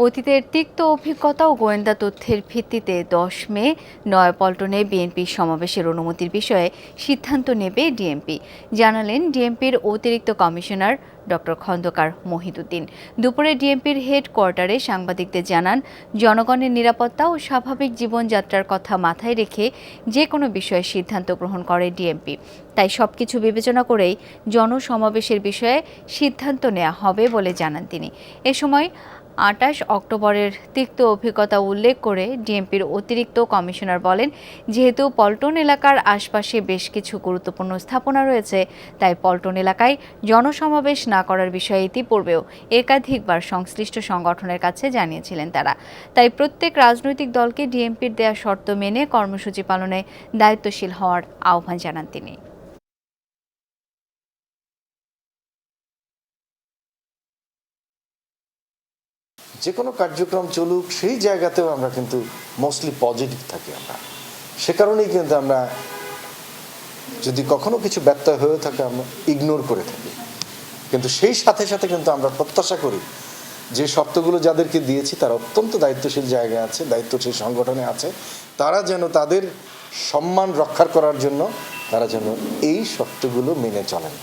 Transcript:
অতীতের তিক্ত অভিজ্ঞতা ও গোয়েন্দা তথ্যের ভিত্তিতে ১০ মে নয়াপল্টনে বিএনপির সমাবেশের অনুমতির বিষয়ে সিদ্ধান্ত নেবে ডিএমপি, জানালেন ডিএমপির অতিরিক্ত কমিশনার ডক্টর খন্দকার মহিদুদ্দিন। দুপুরে ডিএমপির হেডকোয়ার্টারে সাংবাদিকদের জানান, জনগণের নিরাপত্তা ও স্বাভাবিক জীবনযাত্রার কথা মাথায় রেখে যে কোনো বিষয়ে সিদ্ধান্ত গ্রহণ করে ডিএমপি। তাই সবকিছু বিবেচনা করেই জনসমাবেশের বিষয়ে সিদ্ধান্ত নেওয়া হবে বলে জানান তিনি। এ সময় ২৮ অক্টোবরের তিক্ত অভিজ্ঞতা উল্লেখ করে ডিএমপির অতিরিক্ত কমিশনার বলেন, যেহেতু পল্টন এলাকার আশপাশে বেশ কিছু গুরুত্বপূর্ণ স্থাপনা রয়েছে, তাই পল্টন এলাকায় জনসমাবেশ না করার বিষয়ে ইতিপূর্বেও একাধিকবার সংশ্লিষ্ট সংগঠনের কাছে জানিয়েছিলেন তারা। তাই প্রত্যেক রাজনৈতিক দলকে ডিএমপির দেয়া শর্ত মেনে কর্মসূচি পালনে দায়িত্বশীল হওয়ার আহ্বান জানান তিনি। যে কোনো কার্যক্রম চলুক সেই জায়গাতেও আমরা কিন্তু মোস্টলি পজিটিভ থাকি। আমরা সে কারণেই কিন্তু আমরা যদি কখনো কিছু ব্যত্যয় হয়ে থাকে আমরা ইগনোর করে থাকি, কিন্তু সেই সাথে সাথে কিন্তু আমরা প্রত্যাশা করি যে শর্তগুলো যাদেরকে দিয়েছি তারা অত্যন্ত দায়িত্বশীল জায়গায় আছে, দায়িত্বশীল সংগঠনে আছে, তারা যেন তাদের সম্মান রক্ষা করার জন্য তারা যেন এই শর্তগুলো মেনে চলেন।